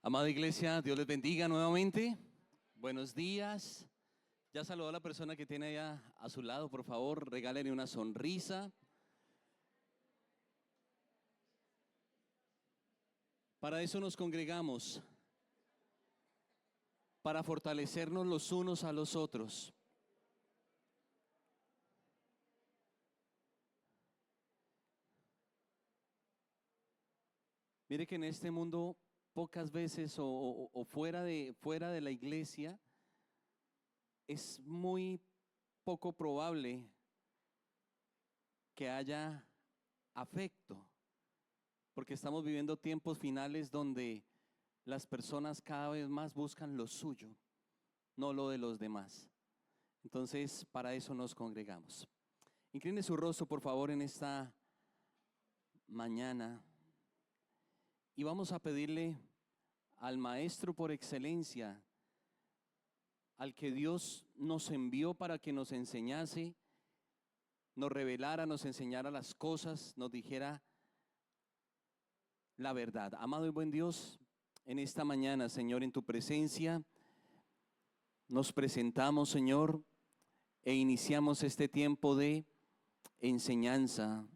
Amada iglesia, Dios les bendiga nuevamente. Buenos días. Ya saludó a la persona que tiene allá a su lado, por favor, regálenle una sonrisa. Para eso nos congregamos, para fortalecernos los unos a los otros. Mire que en este mundo pocas veces o fuera de la iglesia es muy poco probable que haya afecto, porque estamos viviendo tiempos finales donde las personas cada vez más buscan lo suyo, no lo de los demás. Entonces, para eso nos congregamos. Incline su rostro, por favor, en esta mañana y vamos a pedirle al Maestro por excelencia, al que Dios nos envió para que nos enseñase, nos revelara, nos enseñara las cosas, nos dijera la verdad. Amado y buen Dios, en esta mañana, Señor, en tu presencia, nos presentamos, Señor, e iniciamos este tiempo de enseñanza.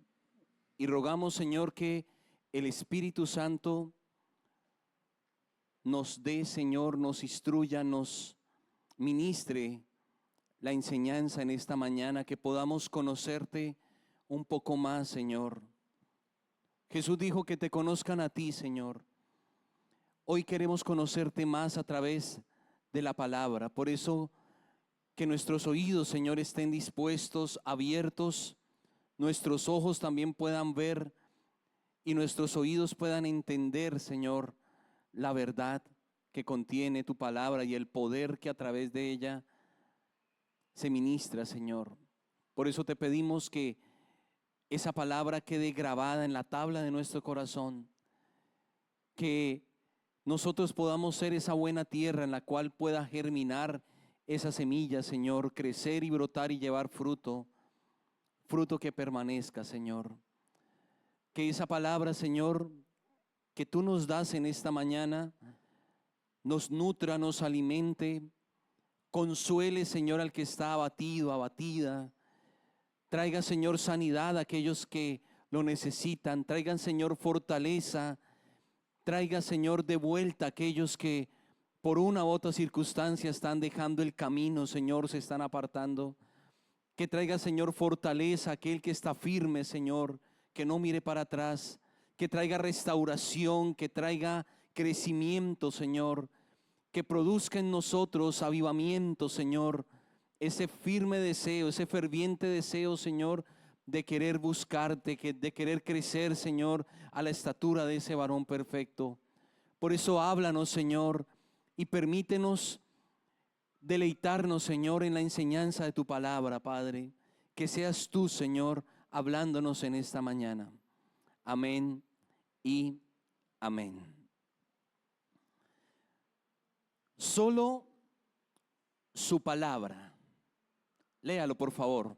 Y rogamos, Señor, que el Espíritu Santo nos dé, Señor, nos instruya, nos ministre la enseñanza en esta mañana, que podamos conocerte un poco más, Señor. Jesús dijo que te conozcan a ti, Señor. Hoy queremos conocerte más a través de la palabra. Por eso que nuestros oídos, Señor, estén dispuestos, abiertos, nuestros ojos también puedan ver y nuestros oídos puedan entender, Señor, la verdad que contiene tu palabra y el poder que a través de ella se ministra, Señor. Por eso te pedimos que esa palabra quede grabada en la tabla de nuestro corazón, que nosotros podamos ser esa buena tierra en la cual pueda germinar esa semilla, Señor, crecer y brotar y llevar fruto, fruto que permanezca, Señor. Que esa palabra, Señor, que tú nos das en esta mañana, nos nutra, nos alimente, consuele, Señor, al que está abatido, abatida. Traiga, Señor, sanidad a aquellos que lo necesitan. Traigan, Señor, fortaleza. Traiga, Señor, de vuelta a aquellos que por una u otra circunstancia están dejando el camino, Señor, se están apartando. Que traiga, Señor, fortaleza a aquel que está firme, Señor, que no mire para atrás. Que traiga restauración, que traiga crecimiento, Señor. Que produzca en nosotros avivamiento, Señor. Ese firme deseo, ese ferviente deseo, Señor, de querer buscarte, de querer crecer, Señor, a la estatura de ese varón perfecto. Por eso háblanos, Señor, y permítenos deleitarnos, Señor, en la enseñanza de tu palabra, Padre. Que seas tú, Señor, hablándonos en esta mañana. Amén y amén. Solo su palabra. Léalo, por favor.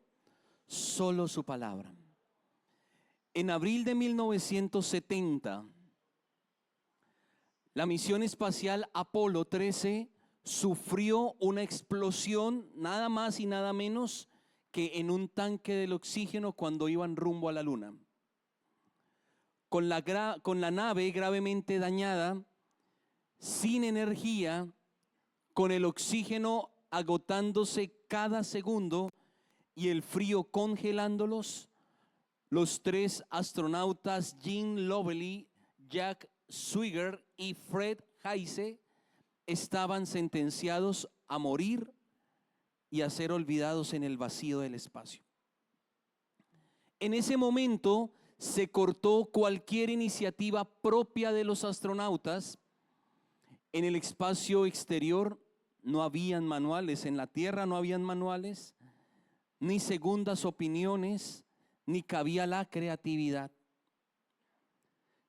Solo su palabra. En abril de 1970, la misión espacial Apolo 13 sufrió una explosión, nada más y nada menos que en un tanque del oxígeno cuando iban rumbo a la luna. Con la nave gravemente dañada, sin energía, con el oxígeno agotándose cada segundo y el frío congelándolos, los tres astronautas Gene Lovell, Jack Swigert y Fred Heise estaban sentenciados a morir y a ser olvidados en el vacío del espacio. En ese momento se cortó cualquier iniciativa propia de los astronautas. En el espacio exterior no habían manuales, en la Tierra no habían manuales, ni segundas opiniones, ni cabía la creatividad.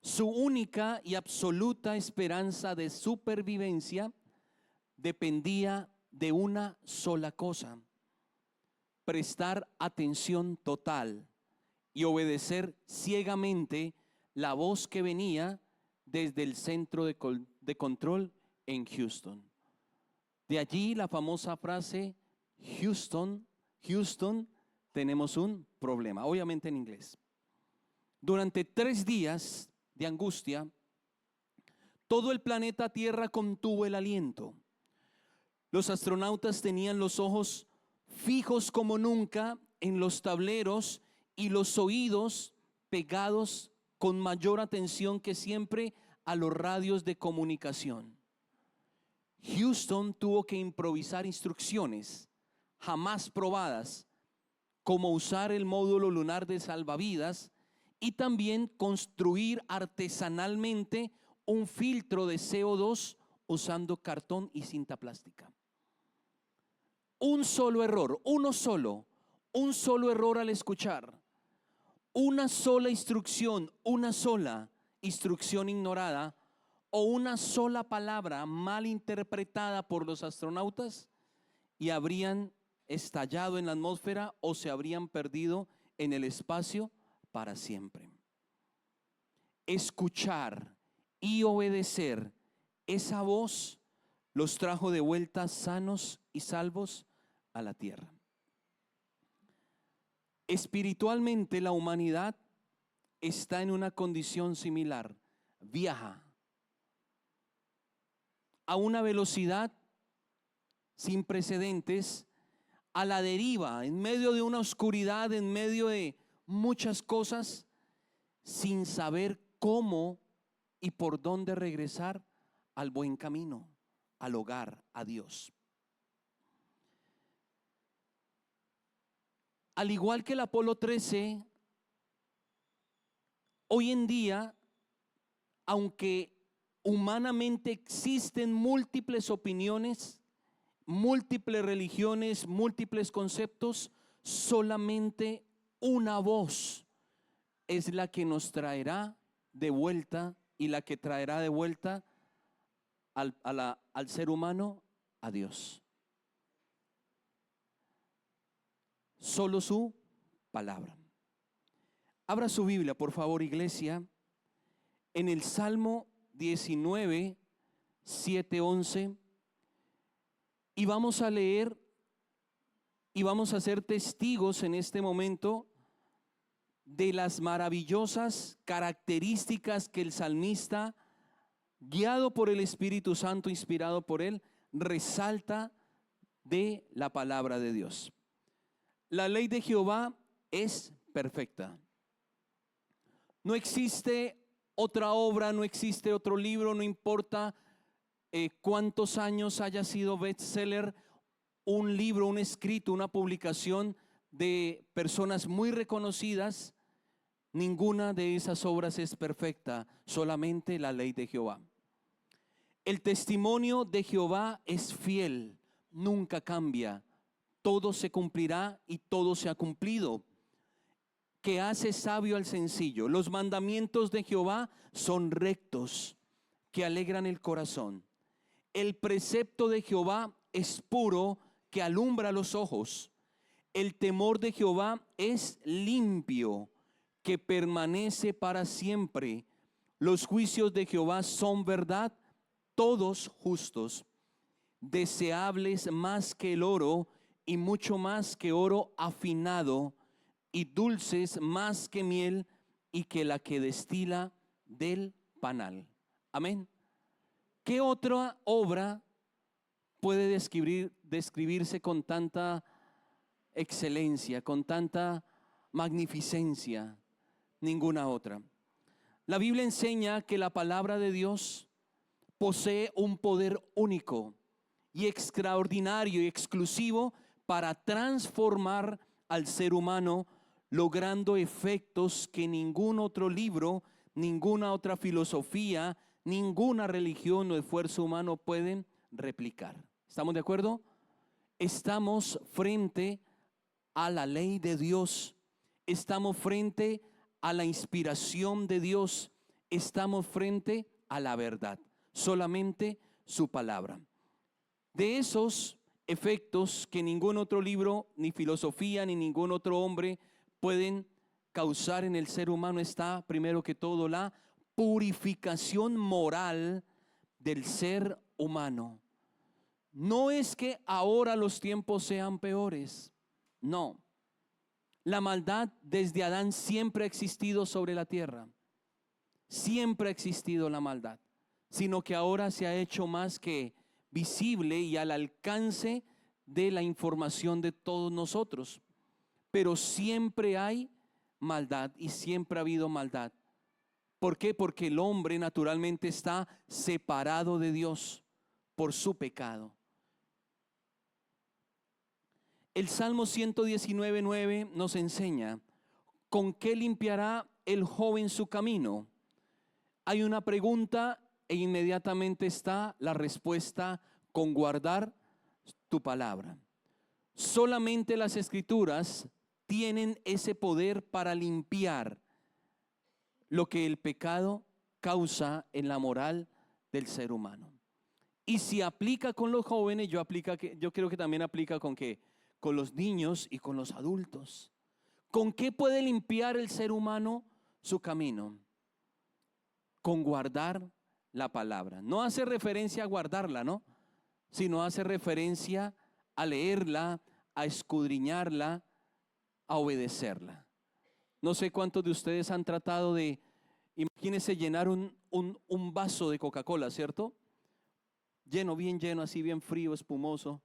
Su única y absoluta esperanza de supervivencia dependía de una sola cosa: prestar atención total y obedecer ciegamente la voz que venía desde el centro de de control en Houston. De allí la famosa frase, Houston, Houston, tenemos un problema, obviamente en inglés. Durante 3 días de angustia, todo el planeta Tierra contuvo el aliento. Los astronautas tenían los ojos fijos como nunca en los tableros y los oídos pegados con mayor atención que siempre a los radios de comunicación. Houston tuvo que improvisar instrucciones jamás probadas, como usar el módulo lunar de salvavidas y también construir artesanalmente un filtro de CO2 usando cartón y cinta plástica. Un solo error, un solo error al escuchar, una sola instrucción ignorada o una sola palabra mal interpretada por los astronautas y habrían estallado en la atmósfera o se habrían perdido en el espacio para siempre. Escuchar y obedecer esa voz los trajo de vuelta sanos y salvos a la tierra. Espiritualmente la humanidad está en una condición similar, viaja a una velocidad sin precedentes, a la deriva, en medio de una oscuridad, en medio de muchas cosas, sin saber cómo y por dónde regresar al buen camino, al hogar, a Dios. Al igual que el Apolo 13, hoy en día, aunque humanamente existen múltiples opiniones, múltiples religiones, múltiples conceptos, solamente una voz es la que nos traerá de vuelta y la que traerá de vuelta al ser humano a Dios. Solo su palabra. Abra su Biblia, por favor, iglesia, en el Salmo 19, 7, 11, y vamos a leer y vamos a ser testigos en este momento de las maravillosas características que el salmista, guiado por el Espíritu Santo, inspirado por él, resalta de la palabra de Dios. La ley de Jehová es perfecta. No existe otra obra, no existe otro libro, no importa cuántos años haya sido bestseller, un libro, un escrito, una publicación de personas muy reconocidas, ninguna de esas obras es perfecta, solamente la ley de Jehová. El testimonio de Jehová es fiel, nunca cambia, todo se cumplirá y todo se ha cumplido, que hace sabio al sencillo. Los mandamientos de Jehová son rectos, que alegran el corazón. El precepto de Jehová es puro, que alumbra los ojos. El temor de Jehová es limpio, que permanece para siempre. Los juicios de Jehová son verdad, todos justos. Deseables más que el oro y mucho más que oro afinado, y dulces más que miel y que la que destila del panal. Amén. ¿Qué otra obra puede describirse con tanta excelencia, con tanta magnificencia? Ninguna otra. La Biblia enseña que la palabra de Dios posee un poder único y extraordinario y exclusivo para transformar al ser humano, logrando efectos que ningún otro libro, ninguna otra filosofía, ninguna religión o esfuerzo humano pueden replicar. ¿Estamos de acuerdo? Estamos frente a la ley de Dios, estamos frente a la inspiración de Dios, estamos frente a la verdad, solamente su palabra. De esos efectos que ningún otro libro, ni filosofía, ni ningún otro hombre pueden causar en el ser humano, está primero que todo la purificación moral del ser humano. No es que ahora los tiempos sean peores, no. La maldad desde Adán siempre ha existido sobre la tierra. Siempre ha existido la maldad, sino que ahora se ha hecho más que visible y al alcance de la información de todos nosotros. Pero siempre hay maldad y siempre ha habido maldad. ¿Por qué? Porque el hombre naturalmente está separado de Dios por su pecado. El Salmo 119:9 nos enseña: ¿con qué limpiará el joven su camino? Hay una pregunta e inmediatamente está la respuesta: con guardar tu palabra. Solamente las Escrituras tienen ese poder para limpiar lo que el pecado causa en la moral del ser humano. Y si aplica con los jóvenes, yo creo que también aplica con ¿qué? Con los niños y con los adultos. ¿Con qué puede limpiar el ser humano su camino? Con guardar la palabra. No hace referencia a guardarla, ¿no? Sino hace referencia a leerla, a escudriñarla, a obedecerla. No sé cuántos de ustedes han tratado de, imagínense llenar un vaso de Coca-Cola, ¿cierto? Lleno, bien lleno, así bien frío, espumoso.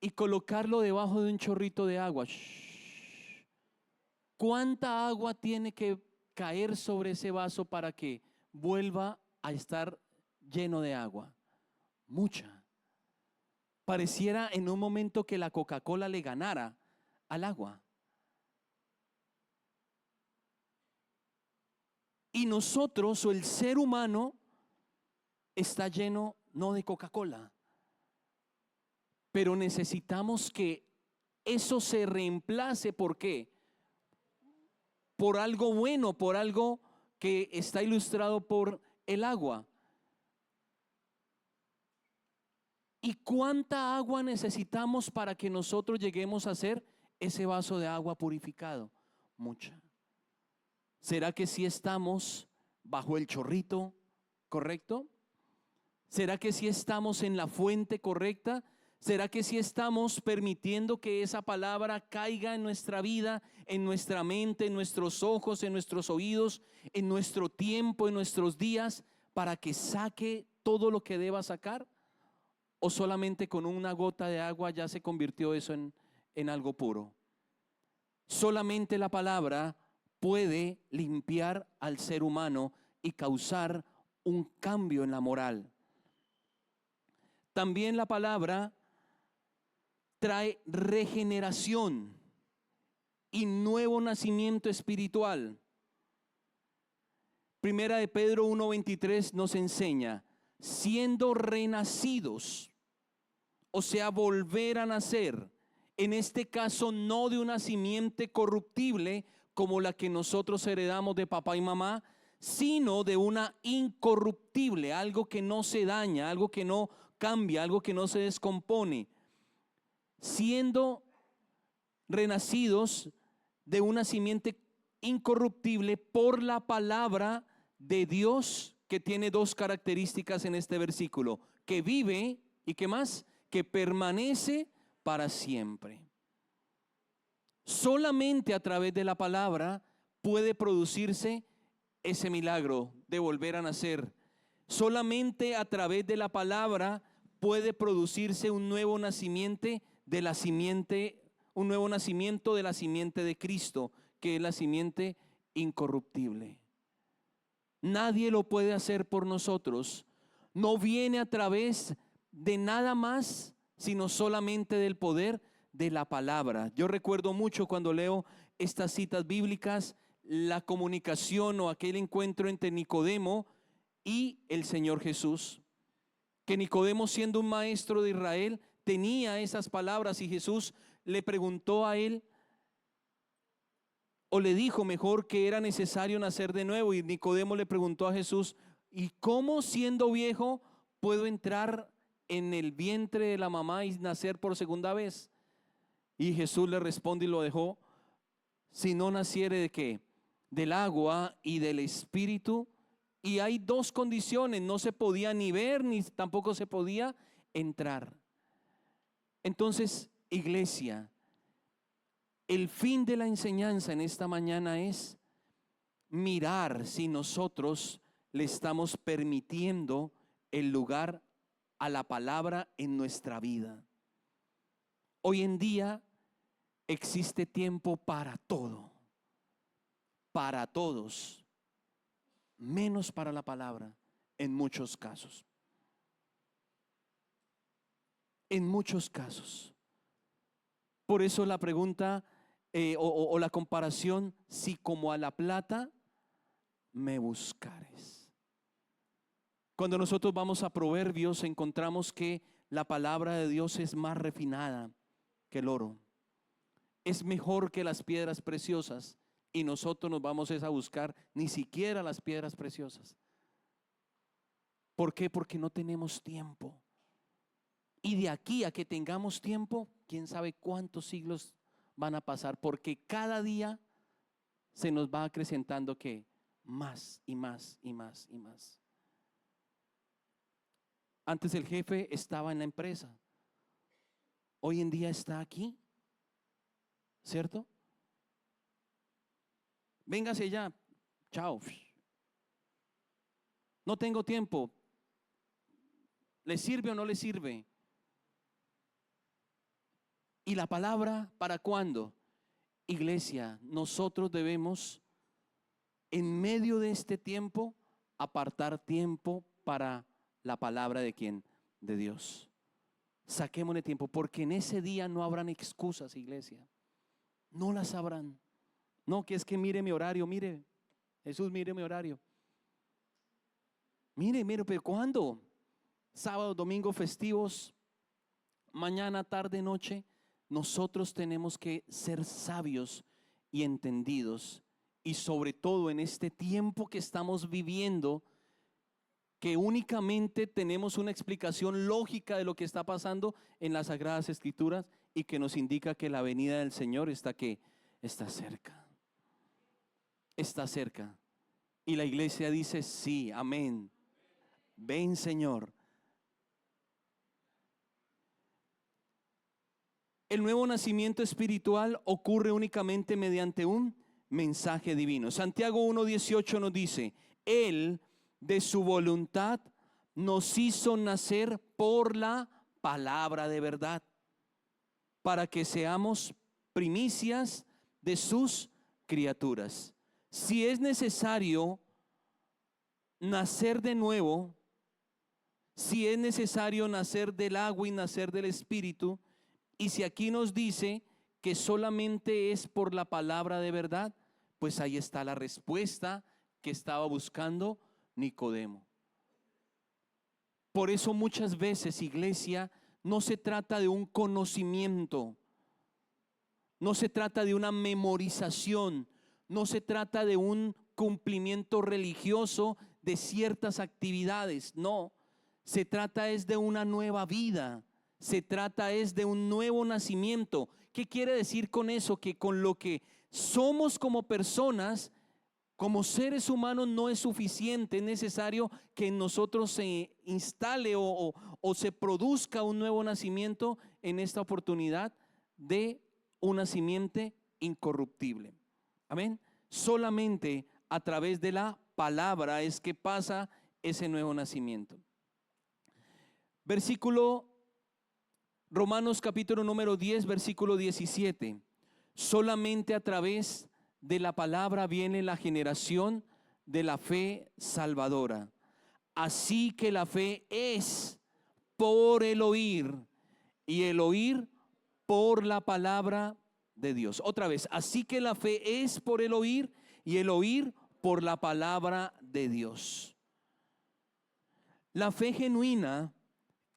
Y colocarlo debajo de un chorrito de agua. ¿Cuánta agua tiene que caer sobre ese vaso para que vuelva a estar lleno de agua? Mucha. Pareciera en un momento que la Coca-Cola le ganara al agua. Y nosotros, o el ser humano, está lleno no de Coca-Cola, pero necesitamos que eso se reemplace. ¿Por qué? Por algo bueno, por algo que está ilustrado por el agua. ¿Y cuánta agua necesitamos para que nosotros lleguemos a ser ese vaso de agua purificado? Mucha. ¿Será que sí estamos bajo el chorrito correcto? ¿Será que sí estamos en la fuente correcta? ¿Será que sí estamos permitiendo que esa palabra caiga en nuestra vida, en nuestra mente, en nuestros ojos, en nuestros oídos, en nuestro tiempo, en nuestros días, para que saque todo lo que deba sacar? ¿O solamente con una gota de agua ya se convirtió eso en algo puro? Solamente la palabra puede limpiar al ser humano y causar un cambio en la moral. También la palabra trae regeneración y nuevo nacimiento espiritual. Primera de Pedro 1:23 nos enseña: siendo renacidos, o sea, volver a nacer, en este caso no de una simiente corruptible como la que nosotros heredamos de papá y mamá, sino de una incorruptible, algo que no se daña, algo que no cambia, algo que no se descompone. Siendo renacidos de una simiente incorruptible por la palabra de Dios, que tiene dos características en este versículo: que vive y ¿qué más? Que permanece para siempre. Solamente a través de la palabra puede producirse ese milagro de volver a nacer. Solamente a través de la palabra puede producirse un nuevo nacimiento de la simiente, un nuevo nacimiento de la simiente de Cristo, que es la simiente incorruptible. Nadie lo puede hacer por nosotros. No viene a través de nada más, sino solamente del poder de la palabra. Yo recuerdo mucho cuando leo estas citas bíblicas, la comunicación o aquel encuentro entre Nicodemo y el Señor Jesús. Que Nicodemo, siendo un maestro de Israel, tenía esas palabras y Jesús le preguntó a él, o le dijo mejor, que era necesario nacer de nuevo. Y Nicodemo le preguntó a Jesús: ¿y cómo, siendo viejo, puedo entrar en el vientre de la mamá y nacer por segunda vez? Y Jesús le responde y lo dejó: si no naciere ¿de qué? Del agua y del Espíritu, Y hay dos condiciones: no se podía ni ver ni tampoco se podía entrar. Entonces, iglesia, el fin de la enseñanza en esta mañana es mirar si nosotros le estamos permitiendo el lugar a la palabra en nuestra vida. Hoy en día existe tiempo para todo, para todos, menos para la palabra en muchos casos. En muchos casos. Por eso la pregunta o la comparación: si como a la plata me buscares. Cuando nosotros vamos a Proverbios, encontramos que la palabra de Dios es más refinada que el oro. Es mejor que las piedras preciosas, y nosotros nos vamos a buscar ni siquiera las piedras preciosas. ¿Por qué? Porque no tenemos tiempo. Y de aquí a que tengamos tiempo, quién sabe cuántos siglos van a pasar, porque cada día se nos va acrecentando que más y más y más y más. Antes el jefe estaba en la empresa, hoy en día está aquí, ¿cierto? Véngase ya, chao. No tengo tiempo. ¿Le sirve o no le sirve? ¿Y la palabra para cuándo? Iglesia, nosotros debemos, en medio de este tiempo, apartar tiempo para la palabra de ¿quién? De Dios. Saquémosle tiempo, porque en ese día no habrán excusas, iglesia. No las habrán. No, que es que mire mi horario, mire, Jesús, mire mi horario. Mire, pero ¿cuándo? Sábado, domingo, festivos, mañana, tarde, noche. Nosotros tenemos que ser sabios y entendidos, y sobre todo en este tiempo que estamos viviendo, que únicamente tenemos una explicación lógica de lo que está pasando en las Sagradas Escrituras, y que nos indica que la venida del Señor está cerca. Está cerca. Y la iglesia dice: sí, amén. Ven, Señor. El nuevo nacimiento espiritual ocurre únicamente mediante un mensaje divino. Santiago 1:18 nos dice: Él de su voluntad nos hizo nacer por la palabra de verdad, para que seamos primicias de sus criaturas. Si es necesario nacer de nuevo, si es necesario nacer del agua y nacer del Espíritu, y si aquí nos dice que solamente es por la palabra de verdad, pues ahí está la respuesta que estaba buscando Nicodemo. Por eso muchas veces, iglesia, no se trata de un conocimiento, no se trata de una memorización, no se trata de un cumplimiento religioso de ciertas actividades. No, se trata es de una nueva vida. Se trata es de un nuevo nacimiento. ¿Qué quiere decir con eso? Que con lo que somos como personas, como seres humanos, no es suficiente. Es necesario que en nosotros se instale o se produzca un nuevo nacimiento en esta oportunidad de un nacimiento incorruptible. Amén. Solamente a través de la palabra es que pasa ese nuevo nacimiento. Versículo Romanos capítulo número 10, versículo 17. Solamente a través de la palabra viene la generación de la fe salvadora. Así que la fe es por el oír, y el oír por la palabra de Dios. Otra vez, así que la fe es por el oír, y el oír por la palabra de Dios. La fe genuina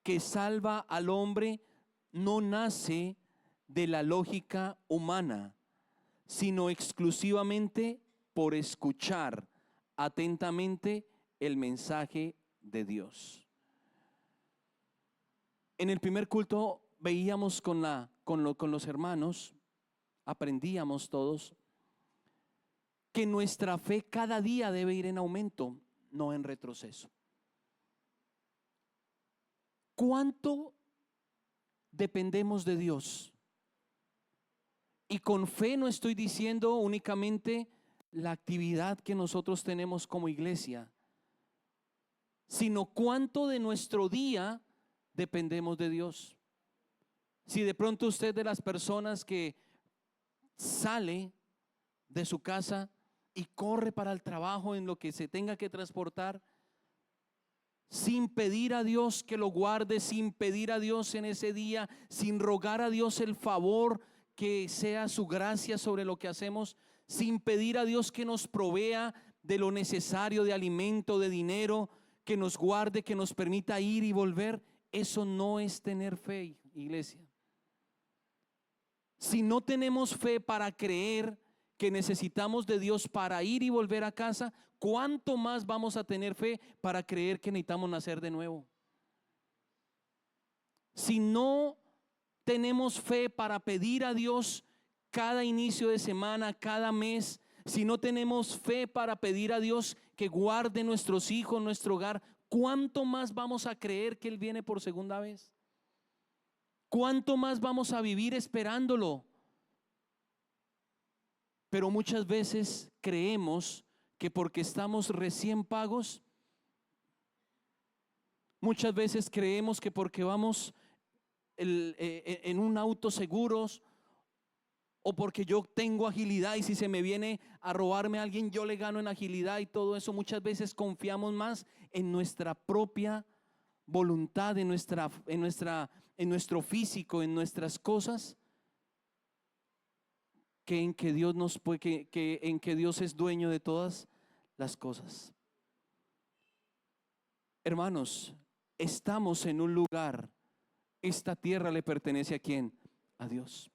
que salva al hombre no nace de la lógica humana, sino exclusivamente por escuchar atentamente el mensaje de Dios. En el primer culto veíamos con los hermanos, aprendíamos todos, que nuestra fe cada día debe ir en aumento. no en retroceso. ¿Cuánto dependemos de Dios? Y con fe no estoy diciendo únicamente la actividad que nosotros tenemos como iglesia, sino cuánto de nuestro día dependemos de Dios. Si de pronto usted de las personas que sale de su casa y corre para el trabajo en lo que se tenga que transportar, sin pedir a Dios que lo guarde, sin pedir a Dios en ese día, sin rogar a Dios el favor que sea su gracia sobre lo que hacemos, sin pedir a Dios que nos provea de lo necesario, de alimento, de dinero, que nos guarde, que nos permita ir y volver. Eso no es tener fe, iglesia. Si no tenemos fe para creer que necesitamos de Dios para ir y volver a casa, ¿cuánto más vamos a tener fe para creer que necesitamos nacer de nuevo? Si no tenemos fe para pedir a Dios cada inicio de semana, cada mes, si no tenemos fe para pedir a Dios que guarde nuestros hijos, nuestro hogar, ¿cuánto más vamos a creer que Él viene por segunda vez? ¿Cuánto más vamos a vivir esperándolo? Pero muchas veces creemos que porque estamos recién pagos, muchas veces creemos que porque vamos en un auto seguros, o porque yo tengo agilidad y si se me viene a robarme a alguien yo le gano en agilidad y todo eso, muchas veces confiamos más en nuestra propia voluntad, en nuestro físico, en nuestras cosas, que en que Dios nos puede, en que Dios es dueño de todas las cosas. Hermanos, estamos en un lugar. Esta tierra le pertenece ¿a quién? A Dios.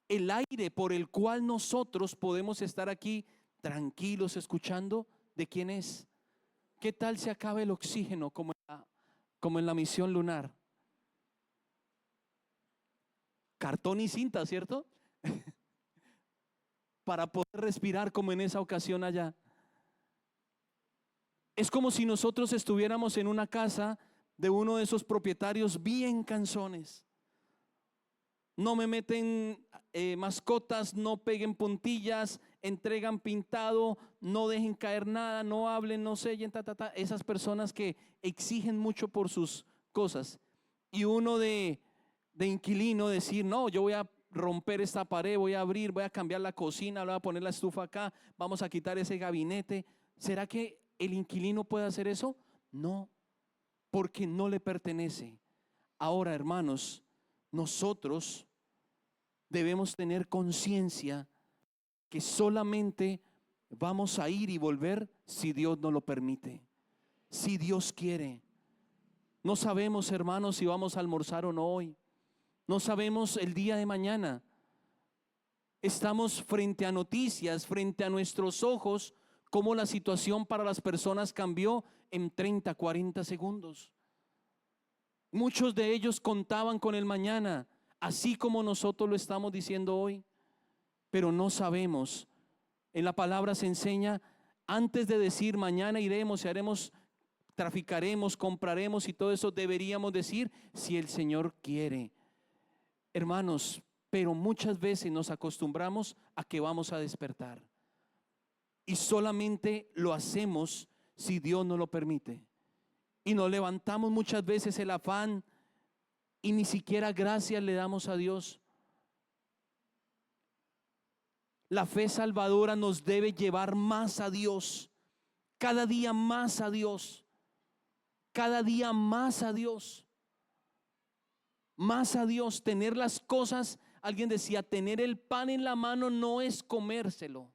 El aire por el cual nosotros podemos estar aquí tranquilos escuchando, ¿de quién es? ¿Qué tal se acaba el oxígeno como en la misión lunar? Cartón y cinta, ¿cierto? Para poder respirar como en esa ocasión allá. Es como si nosotros estuviéramos en una casa de uno de esos propietarios bien cansones. No me meten mascotas, no peguen puntillas, entregan pintado, no dejen caer nada, no hablen, no sellen, esas personas que exigen mucho por sus cosas. Y uno de inquilino decir, no, yo voy a romper esta pared, voy a abrir, voy a cambiar la cocina, voy a poner la estufa acá, vamos a quitar ese gabinete. ¿Será que el inquilino puede hacer eso? No, porque no le pertenece. Ahora, hermanos, nosotros debemos tener conciencia que solamente vamos a ir y volver si Dios nos lo permite, si Dios quiere. No sabemos, hermanos, si vamos a almorzar o no hoy. No sabemos el día de mañana. Estamos frente a noticias, frente a nuestros ojos, cómo la situación para las personas cambió en 30, 40 segundos. Muchos de ellos contaban con el mañana, así como nosotros lo estamos diciendo hoy, pero no sabemos. En la palabra se enseña, antes de decir mañana iremos y haremos, traficaremos, compraremos y todo eso, deberíamos decir si el Señor quiere. Hermanos, pero muchas veces nos acostumbramos a que vamos a despertar y solamente lo hacemos si Dios nos lo permite. Y nos levantamos muchas veces el afán y ni siquiera gracias le damos a Dios. La fe salvadora nos debe llevar más a Dios, cada día más a Dios, cada día más a Dios, más a Dios. Tener las cosas, alguien decía, tener el pan en la mano no es comérselo.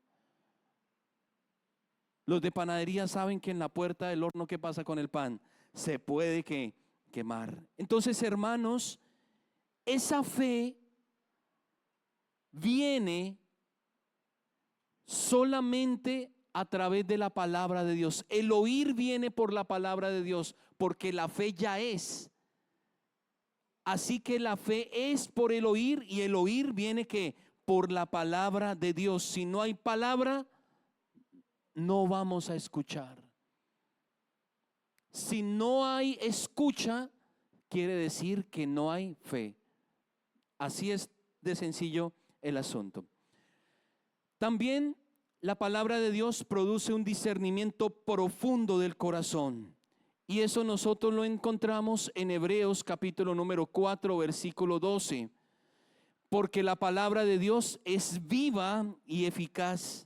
Los de panadería saben que en la puerta del horno, ¿qué pasa con el pan? Se puede quemar. Entonces, hermanos, esa fe viene solamente a través de la palabra de Dios. El oír viene por la palabra de Dios, porque la fe ya es. Así que la fe es por el oír, y el oír viene que por la palabra de Dios. Si no hay palabra, no vamos a escuchar. Si no hay escucha, quiere decir que no hay fe. Así es de sencillo el asunto. También la palabra de Dios produce un discernimiento profundo del corazón. Y eso nosotros lo encontramos en Hebreos capítulo número 4, versículo 12. Porque la palabra de Dios es viva y eficaz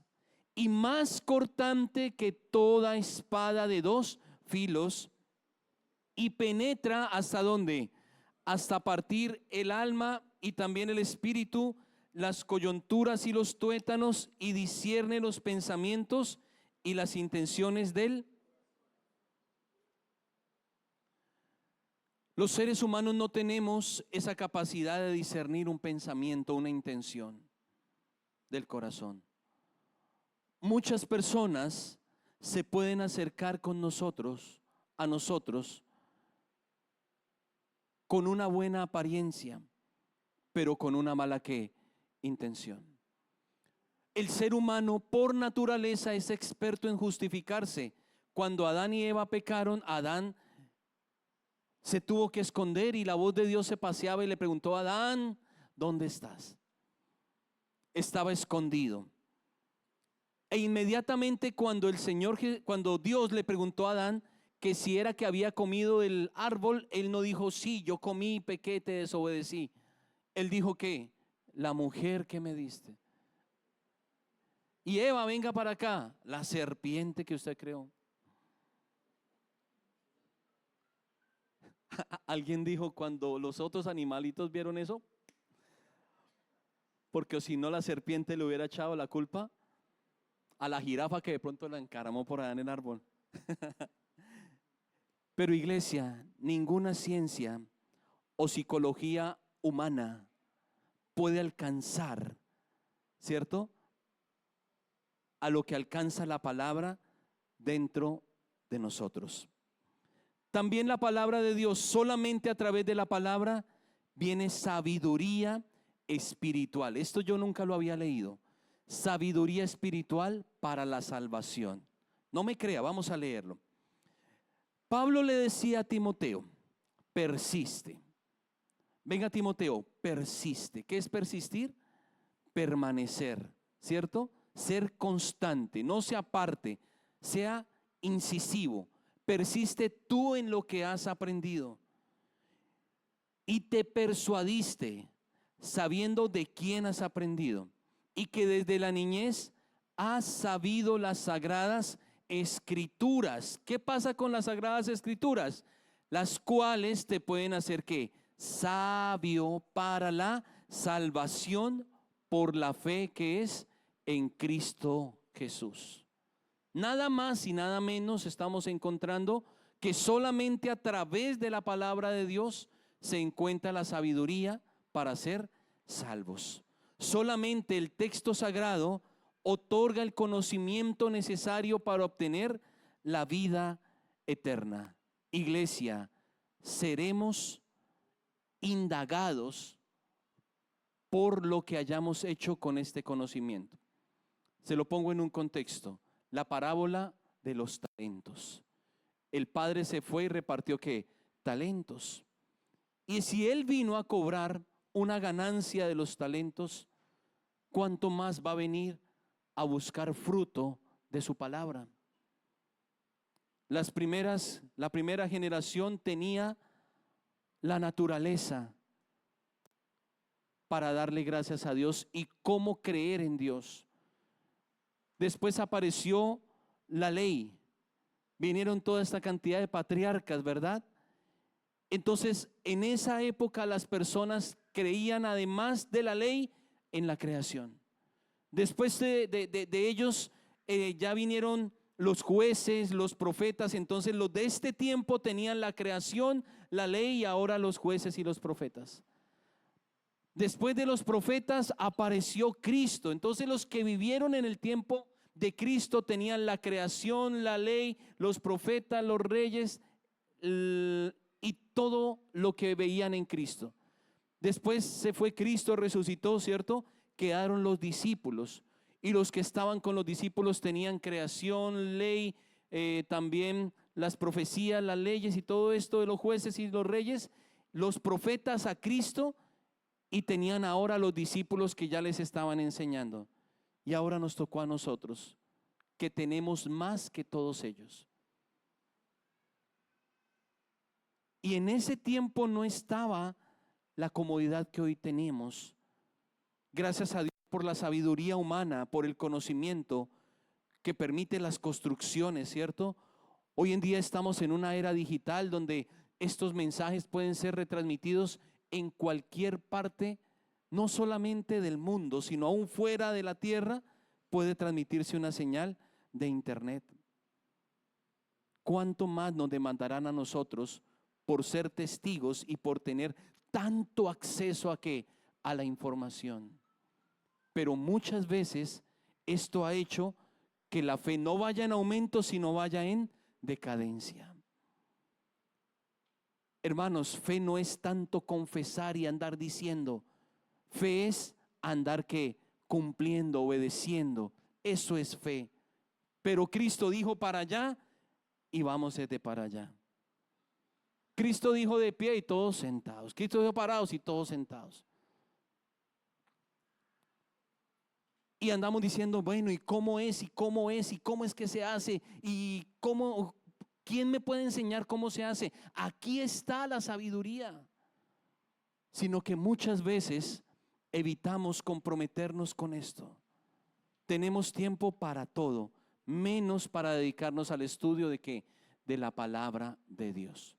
y más cortante que toda espada de dos filos, y penetra hasta ¿dónde? Hasta partir el alma y también el espíritu, las coyunturas y los tuétanos, y discierne los pensamientos y las intenciones del. Los seres humanos no tenemos esa capacidad de discernir un pensamiento, una intención del corazón. Muchas personas se pueden acercar a nosotros, con una buena apariencia, pero con una mala intención. El ser humano por naturaleza es experto en justificarse. Cuando Adán y Eva pecaron, Adán se tuvo que esconder y la voz de Dios se paseaba y le preguntó a Adán, ¿dónde estás? Estaba escondido. E inmediatamente cuando Dios le preguntó a Adán que si era que había comido el árbol, él no dijo, sí, yo comí, pequé, te desobedecí. Él dijo que la mujer que me diste. Y Eva, venga para acá, la serpiente que usted creó. Alguien dijo cuando los otros animalitos vieron eso, porque si no la serpiente le hubiera echado la culpa a la jirafa que de pronto la encaramó por allá en el árbol. Pero iglesia, ninguna ciencia o psicología humana puede alcanzar, ¿cierto?, a lo que alcanza la palabra dentro de nosotros. También la palabra de Dios, solamente a través de la palabra viene sabiduría espiritual. Esto yo nunca lo había leído. Sabiduría espiritual para la salvación. No me crea, vamos a leerlo. Pablo le decía a Timoteo, persiste. Venga Timoteo, persiste. ¿Qué es persistir? Permanecer, ¿cierto? Ser constante, no se aparte, sea incisivo. Persiste tú en lo que has aprendido y te persuadiste, sabiendo de quién has aprendido, y que desde la niñez has sabido las sagradas escrituras. ¿Qué pasa con las sagradas escrituras? Las cuales te pueden hacer ¿qué? Sabio para la salvación por la fe que es en Cristo Jesús. Nada más y nada menos estamos encontrando que solamente a través de la palabra de Dios se encuentra la sabiduría para ser salvos. Solamente el texto sagrado otorga el conocimiento necesario para obtener la vida eterna. Iglesia, seremos indagados por lo que hayamos hecho con este conocimiento. Se lo pongo en un contexto. La parábola de los talentos. El padre se fue y repartió ¿qué? Talentos. Y si él vino a cobrar una ganancia de los talentos, ¿cuánto más va a venir a buscar fruto de su palabra? La primera generación tenía la naturaleza para darle gracias a Dios y cómo creer en Dios. Después apareció la ley. Vinieron toda esta cantidad de patriarcas, ¿verdad? Entonces, en esa época las personas creían, además de la ley, en la creación. Después de ellos ya vinieron los jueces, los profetas. Entonces los de este tiempo tenían la creación, la ley, y ahora los jueces y los profetas. Después de los profetas apareció Cristo. Entonces los que vivieron en el tiempo de Cristo tenían la creación, la ley, los profetas, los reyes y todo lo que veían en Cristo. Después se fue Cristo, resucitó, ¿cierto? Quedaron los discípulos, y los que estaban con los discípulos tenían creación, ley, también las profecías, las leyes y todo esto de los jueces y los reyes, los profetas a Cristo, y tenían ahora los discípulos que ya les estaban enseñando. Y ahora nos tocó a nosotros, que tenemos más que todos ellos. Y en ese tiempo no estaba la comodidad que hoy tenemos. Gracias a Dios por la sabiduría humana, por el conocimiento que permite las construcciones, ¿cierto? Hoy en día estamos en una era digital donde estos mensajes pueden ser retransmitidos en cualquier parte, no solamente del mundo, sino aún fuera de la tierra, puede transmitirse una señal de internet. ¿Cuánto más nos demandarán a nosotros por ser testigos y por tener tanto acceso a qué? A la información? Pero muchas veces esto ha hecho que la fe no vaya en aumento, sino vaya en decadencia. Hermanos, fe no es tanto confesar y andar diciendo. Fe es andar ¿qué? Cumpliendo, obedeciendo. Eso es fe. Pero Cristo dijo para allá y vamos desde para allá. Cristo dijo de pie y todos sentados. Cristo dijo parados y todos sentados. Y andamos diciendo, bueno, ¿y cómo es? ¿Y cómo es? ¿Y cómo es que se hace? ¿Y cómo? ¿Quién me puede enseñar cómo se hace? Aquí está la sabiduría. Sino que muchas veces evitamos comprometernos con esto. Tenemos tiempo para todo, menos para dedicarnos al estudio de ¿qué? De la palabra de Dios.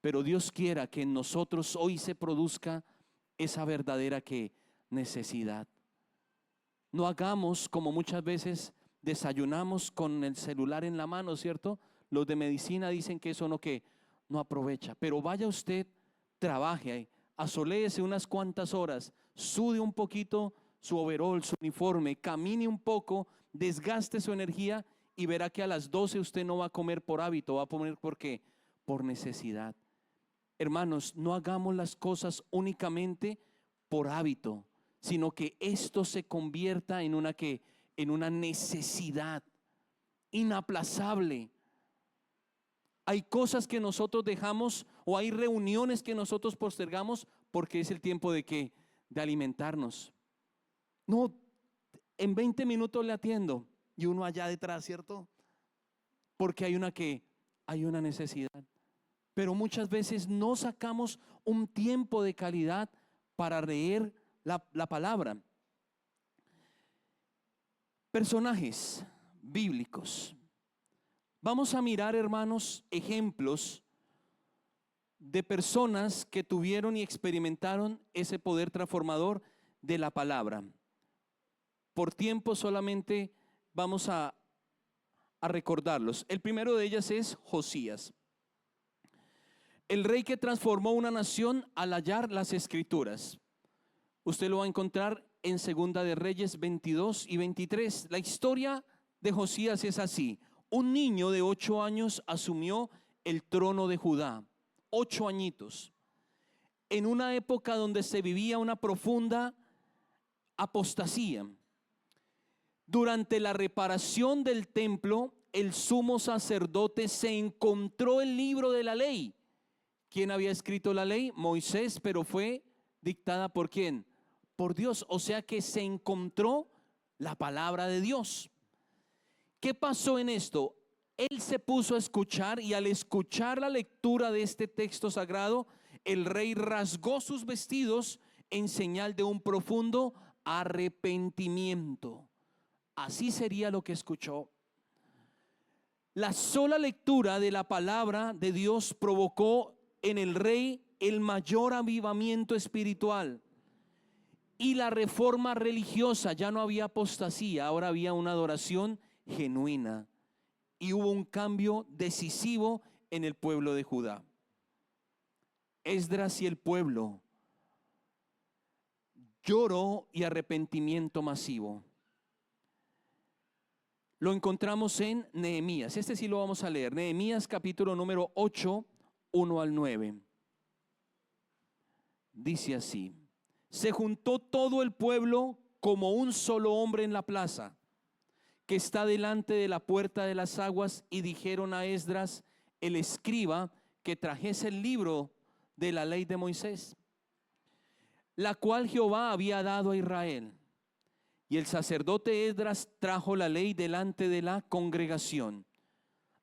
Pero Dios quiera que en nosotros hoy se produzca esa verdadera ¿qué? Necesidad. No hagamos como muchas veces desayunamos con el celular en la mano, ¿cierto? Los de medicina dicen que eso no aprovecha. Pero vaya usted, trabaje, asoléese unas cuantas horas, sude un poquito su overol, su uniforme, camine un poco, desgaste su energía y verá que a las 12 usted no va a comer por hábito, va a comer ¿por qué? Por necesidad. Hermanos, no hagamos las cosas únicamente por hábito, sino que esto se convierta en una necesidad inaplazable. Hay cosas que nosotros dejamos o hay reuniones que nosotros postergamos porque es el tiempo de ¿qué? De alimentarnos. No, en 20 minutos le atiendo y uno allá detrás, ¿cierto? Porque hay una necesidad. Pero muchas veces no sacamos un tiempo de calidad para leer la palabra. Personajes bíblicos. Vamos a mirar, hermanos, ejemplos de personas que tuvieron y experimentaron ese poder transformador de la palabra. Por tiempo solamente vamos a recordarlos. El primero de ellas es Josías, el rey que transformó una nación al hallar las escrituras. Usted lo va a encontrar en Segunda de Reyes 22 y 23. La historia de Josías es así. Un niño de 8 años asumió el trono de Judá. 8 añitos. En una época donde se vivía una profunda apostasía. Durante la reparación del templo, el sumo sacerdote se encontró el libro de la ley. ¿Quién había escrito la ley? Moisés, pero fue dictada ¿por quién? Por Dios. O sea que se encontró la palabra de Dios. ¿Qué pasó en esto? Él se puso a escuchar y al escuchar la lectura de este texto sagrado, el rey rasgó sus vestidos en señal de un profundo arrepentimiento. Así sería lo que escuchó. La sola lectura de la palabra de Dios provocó en el rey el mayor avivamiento espiritual y la reforma religiosa. Ya no había apostasía, ahora había una adoración genuina y hubo un cambio decisivo en el pueblo de Judá. Esdras y el pueblo, lloro y arrepentimiento masivo. Lo encontramos en Nehemías. Este sí lo vamos a leer. Nehemías capítulo número 8, 1 al 9. Dice así: se juntó todo el pueblo como un solo hombre en la plaza. que está delante de la puerta de las aguas, y dijeron a Esdras, el escriba, que trajese el libro de la ley de Moisés, la cual Jehová había dado a Israel. Y el sacerdote Esdras trajo la ley delante de la congregación,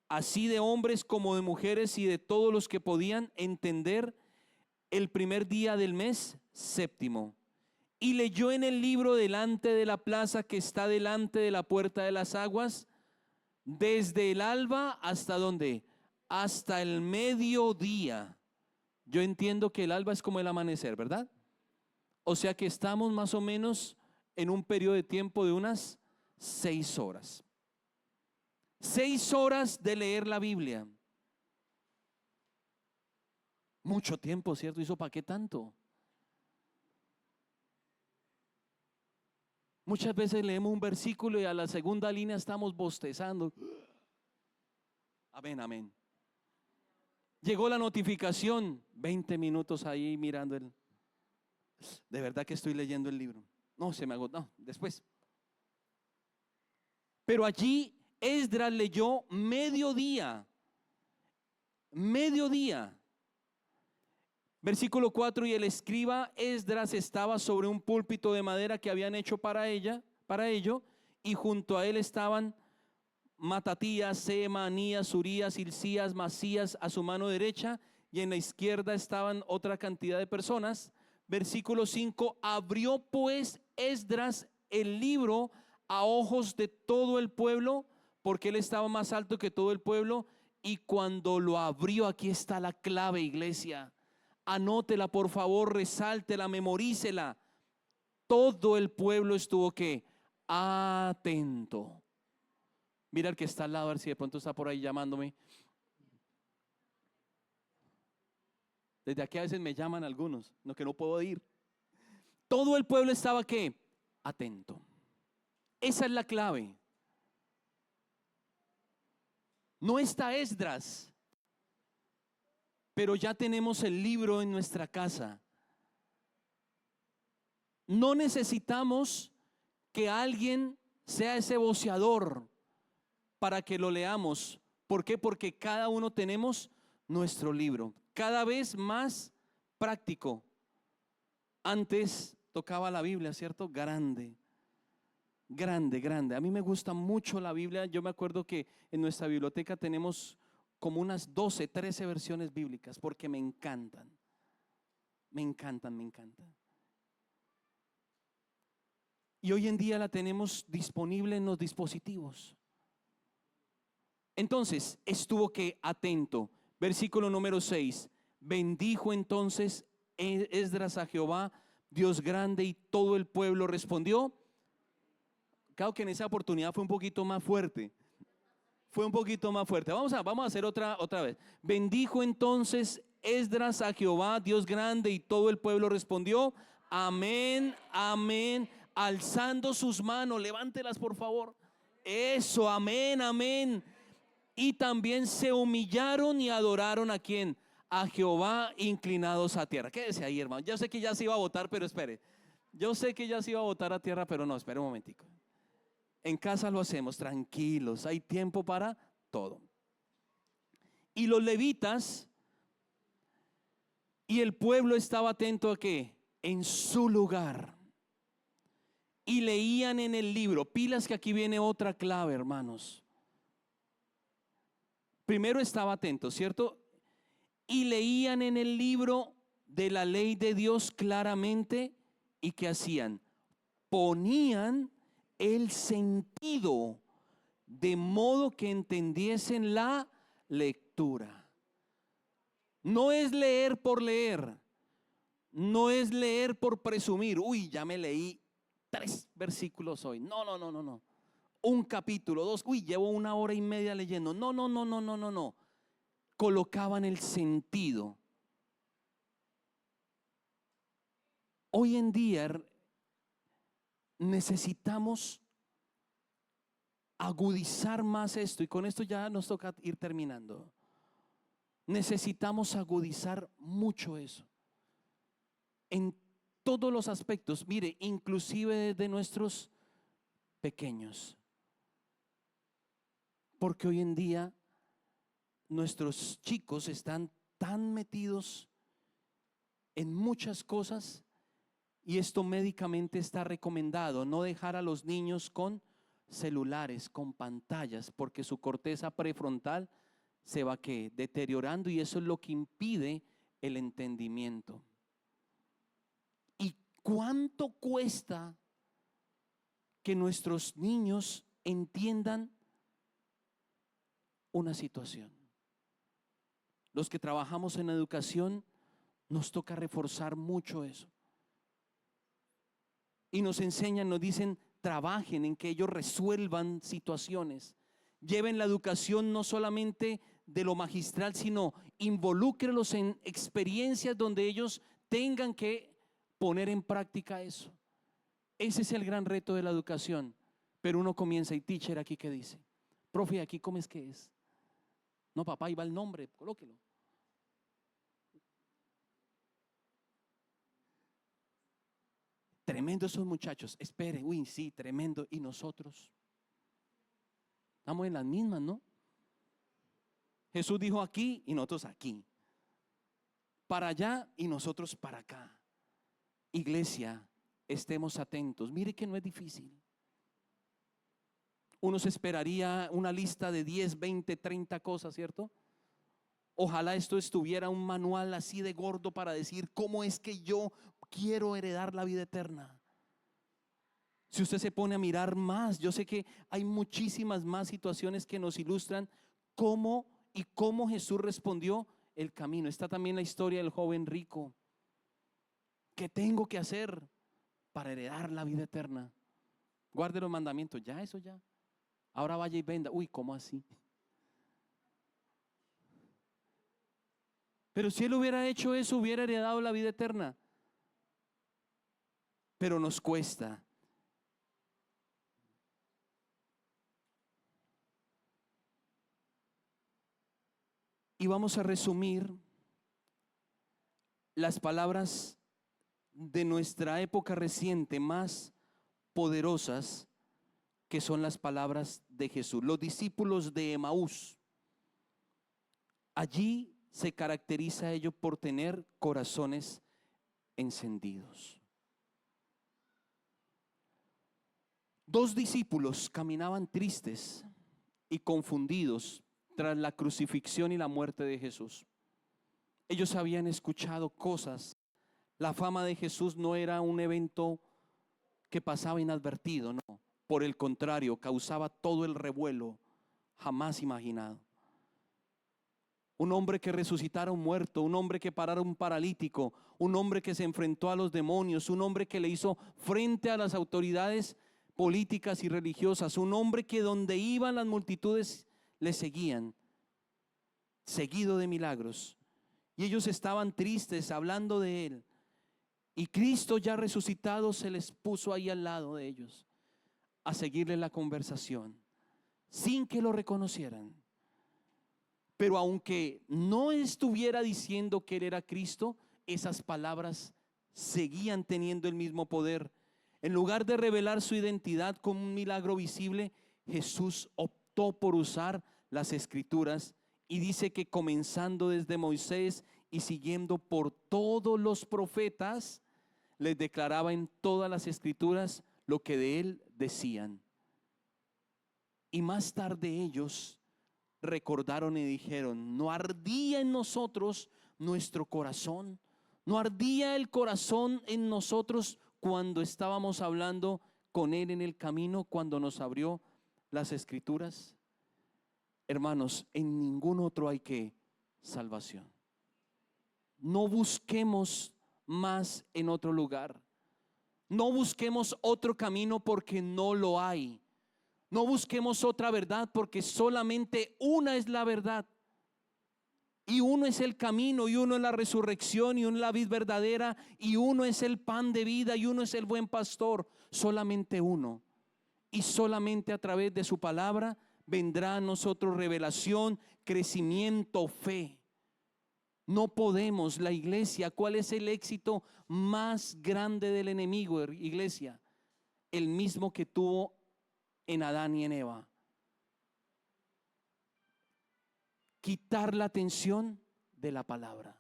así de hombres como de mujeres y de todos los que podían entender, el primer día del mes séptimo. Y leyó en el libro delante de la plaza que está delante de la puerta de las aguas, desde el alba hasta ¿dónde? Hasta el mediodía. Yo entiendo que el alba es como el amanecer, ¿verdad? O sea que estamos más o menos en un periodo de tiempo de unas 6 horas. 6 horas de leer la Biblia. Mucho tiempo, ¿cierto? ¿Hizo para qué tanto? Muchas veces leemos un versículo y a la segunda línea estamos bostezando. Amén, amén. Llegó la notificación, 20 minutos ahí mirando el... De verdad que estoy leyendo el libro. No, se me agotó, no, después. Pero allí Esdras leyó mediodía. Mediodía. Versículo 4, y el escriba Esdras estaba sobre un púlpito de madera que habían hecho para ello, y junto a él estaban Matatías, Sema, Anías, Urías, Hilcías, Masías a su mano derecha, y en la izquierda estaban otra cantidad de personas. Versículo 5, abrió pues Esdras el libro a ojos de todo el pueblo, porque él estaba más alto que todo el pueblo, y cuando lo abrió, aquí está la clave, iglesia. Anótela, por favor, resáltela, memorícela. Todo el pueblo estuvo ¿qué? Atento. Mira el que está al lado, a ver si de pronto está por ahí llamándome. Desde aquí a veces me llaman algunos, no, que no puedo ir. Todo el pueblo estaba ¿qué? Atento. Esa es la clave. No está Esdras, pero ya tenemos el libro en nuestra casa. No necesitamos que alguien sea ese voceador para que lo leamos. ¿Por qué? Porque cada uno tenemos nuestro libro. Cada vez más práctico. Antes tocaba la Biblia, ¿cierto? Grande, grande, grande. A mí me gusta mucho la Biblia. Yo me acuerdo que en nuestra biblioteca tenemos como unas 12, 13 versiones bíblicas, porque me encantan. Me encantan, me encantan. Y hoy en día la tenemos disponible en los dispositivos. Entonces estuvo que atento. Versículo número 6. Bendijo entonces Esdras a Jehová, Dios grande, y todo el pueblo respondió. Claro que en esa oportunidad fue un poquito más fuerte. Fue un poquito más fuerte. Vamos a hacer otra vez. Bendijo entonces Esdras a Jehová, Dios grande, y todo el pueblo respondió. Amén, amén. Alzando sus manos, levántelas por favor. Eso, amén, amén. Y también se humillaron y adoraron ¿a quién? A Jehová, inclinados a tierra. Quédese ahí, hermano. Yo sé que ya se iba a votar, pero espere. Yo sé que ya se iba a votar a tierra, pero no, espere un momentico. En casa lo hacemos tranquilos, hay tiempo para todo. Y los levitas y el pueblo estaba atento ¿a qué? En su lugar. Y leían en el libro. Pilas, que aquí viene otra clave, hermanos. Primero estaba atento, ¿cierto? Y leían en el libro de la ley de Dios claramente. ¿Y qué hacían? Ponían el sentido de modo que entendiesen la lectura. No es leer por leer. No es leer por presumir. Uy, ya me leí 3 versículos hoy. No, no, no, no, no. Un capítulo, 2. Uy, llevo 1 hora y media leyendo. No, no, no, no, no, no, no. Colocaban el sentido. Hoy en día necesitamos agudizar más esto, y con esto ya nos toca ir terminando. Necesitamos agudizar mucho eso en todos los aspectos, mire, inclusive de nuestros pequeños. Porque hoy en día nuestros chicos están tan metidos en muchas cosas, y esto médicamente está recomendado, no dejar a los niños con celulares, con pantallas, porque su corteza prefrontal se va deteriorando, y eso es lo que impide el entendimiento. ¿Y cuánto cuesta que nuestros niños entiendan una situación? Los que trabajamos en educación nos toca reforzar mucho eso. Y nos enseñan, nos dicen, trabajen en que ellos resuelvan situaciones. Lleven la educación no solamente de lo magistral, sino involúcrenlos en experiencias donde ellos tengan que poner en práctica eso. Ese es el gran reto de la educación. Pero uno comienza, y teacher, ¿aquí qué dice? Profe, ¿aquí cómo es que es? No, papá, ahí va el nombre, colóquelo. Tremendo esos muchachos. Espere, uy, sí, tremendo. ¿Y nosotros? Estamos en las mismas, ¿no? Jesús dijo aquí y nosotros aquí. Para allá y nosotros para acá. Iglesia, estemos atentos. Mire que no es difícil. Uno se esperaría una lista de 10, 20, 30 cosas, ¿cierto? Ojalá esto estuviera un manual así de gordo para decir cómo es que yo quiero heredar la vida eterna. Si usted se pone a mirar más, yo sé que hay muchísimas más situaciones que nos ilustran cómo Jesús respondió el camino. Está también la historia del joven rico. ¿Qué tengo que hacer para heredar la vida eterna? Guarde los mandamientos, ya eso ya. Ahora vaya y venda. Uy, ¿cómo así? Pero si él hubiera hecho eso, hubiera heredado la vida eterna. Pero nos cuesta. Y vamos a resumir las palabras de nuestra época reciente más poderosas, que son las palabras de Jesús. Los discípulos de Emaús, allí se caracteriza ello por tener corazones encendidos. Dos discípulos caminaban tristes y confundidos tras la crucifixión y la muerte de Jesús. Ellos habían escuchado cosas. La fama de Jesús no era un evento que pasaba inadvertido, no. Por el contrario, causaba todo el revuelo jamás imaginado. Un hombre que resucitara a un muerto, un hombre que parara a un paralítico, un hombre que se enfrentó a los demonios, un hombre que le hizo frente a las autoridades políticas y religiosas, un hombre que donde iban las multitudes le seguían, seguido de milagros. Y ellos estaban tristes hablando de él. Y Cristo ya resucitado se les puso ahí al lado de ellos a seguirle la conversación, sin que lo reconocieran. Pero aunque no estuviera diciendo que él era Cristo, esas palabras seguían teniendo el mismo poder. En lugar de revelar su identidad como un milagro visible, Jesús optó por usar las Escrituras, y dice que comenzando desde Moisés y siguiendo por todos los profetas, les declaraba en todas las Escrituras lo que de él decían. Y más tarde ellos recordaron y dijeron: ¿no ardía en nosotros nuestro corazón? ¿No ardía el corazón en nosotros cuando estábamos hablando con él en el camino, cuando nos abrió las Escrituras? Hermanos, en ningún otro hay que salvación. No busquemos más en otro lugar. No busquemos otro camino porque no lo hay. No busquemos otra verdad porque solamente una es la verdad. Y uno es el camino, y uno es la resurrección, y uno es la vid verdadera, y uno es el pan de vida, y uno es el buen pastor. Solamente uno. Y solamente a través de su palabra vendrá a nosotros revelación, crecimiento, fe. No podemos, la iglesia, ¿cuál es el éxito más grande del enemigo, iglesia? El mismo que tuvo en Adán y en Eva: quitar la atención de la palabra,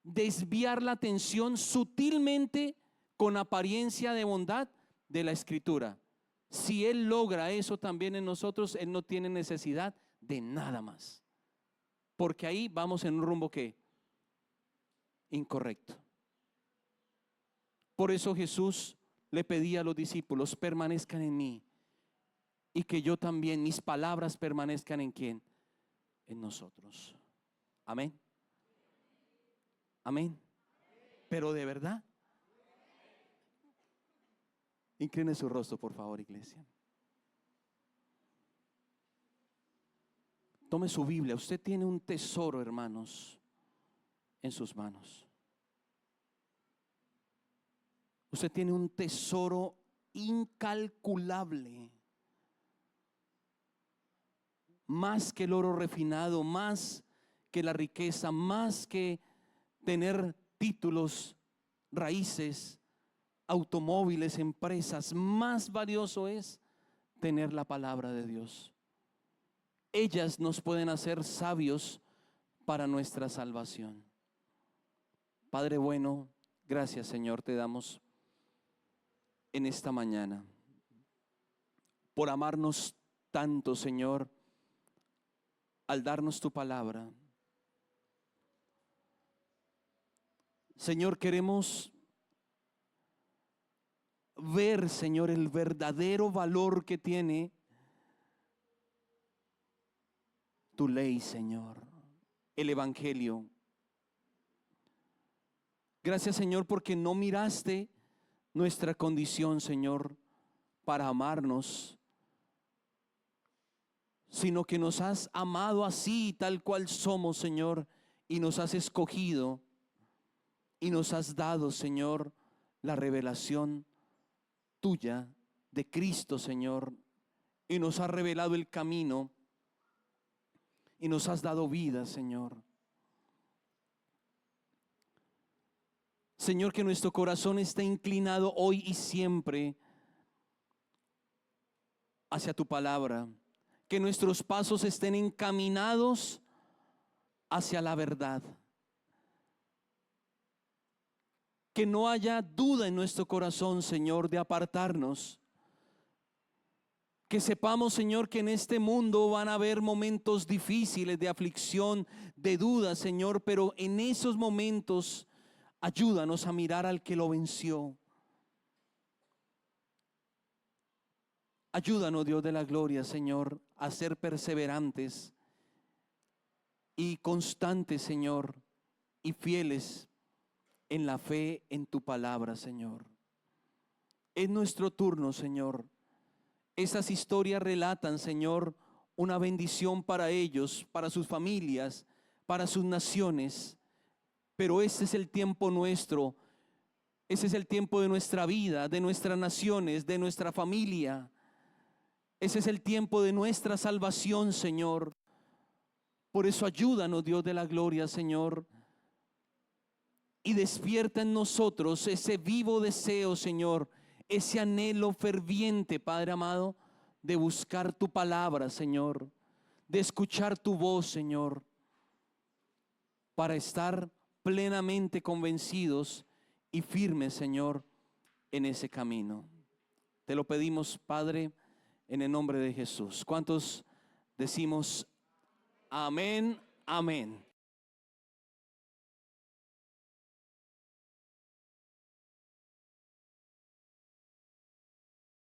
desviar la atención sutilmente con apariencia de bondad de la Escritura. Si Él logra eso también en nosotros, Él no tiene necesidad de nada más, porque ahí vamos en un rumbo que incorrecto. Por eso Jesús le pedía a los discípulos: permanezcan en mí, y que yo también, mis palabras permanezcan en ¿quién? En nosotros. Amén. Amén. Pero de verdad. Incline su rostro, por favor, iglesia. Tome su Biblia. Usted tiene un tesoro, hermanos, en sus manos. Usted tiene un tesoro incalculable, más que el oro refinado, más que la riqueza, más que tener títulos, raíces, automóviles, empresas. Más valioso es tener la palabra de Dios. Ellas nos pueden hacer sabios para nuestra salvación. Padre bueno, gracias, Señor, te damos en esta mañana por amarnos tanto, Señor, al darnos tu palabra. Señor, queremos ver, Señor, el verdadero valor que tiene tu ley, Señor, el Evangelio. Gracias, Señor, porque no miraste nuestra condición, Señor, para amarnos, sino que nos has amado así, tal cual somos, Señor, y nos has escogido y nos has dado, Señor, la revelación tuya de Cristo, Señor, y nos has revelado el camino y nos has dado vida, Señor. Señor, que nuestro corazón esté inclinado hoy y siempre hacia tu palabra, que nuestros pasos estén encaminados hacia la verdad, que no haya duda en nuestro corazón, Señor, de apartarnos. Que sepamos, Señor, que en este mundo van a haber momentos difíciles de aflicción, de duda, Señor, pero en esos momentos ayúdanos a mirar al que lo venció. Ayúdanos, Dios de la gloria, Señor, a ser perseverantes y constantes, Señor, y fieles en la fe en tu palabra, Señor. Es nuestro turno, Señor. Esas historias relatan, Señor, una bendición para ellos, para sus familias, para sus naciones. Pero ese es el tiempo nuestro. Ese es el tiempo de nuestra vida, de nuestras naciones, de nuestra familia. Ese es el tiempo de nuestra salvación, Señor. Por eso ayúdanos, Dios de la gloria, Señor, y despierta en nosotros ese vivo deseo, Señor, ese anhelo ferviente, Padre amado, de buscar tu palabra, Señor, de escuchar tu voz, Señor, para estar plenamente convencidos y firmes, Señor, en ese camino. Te lo pedimos, Padre, en el nombre de Jesús. ¿Cuántos decimos amén? Amén.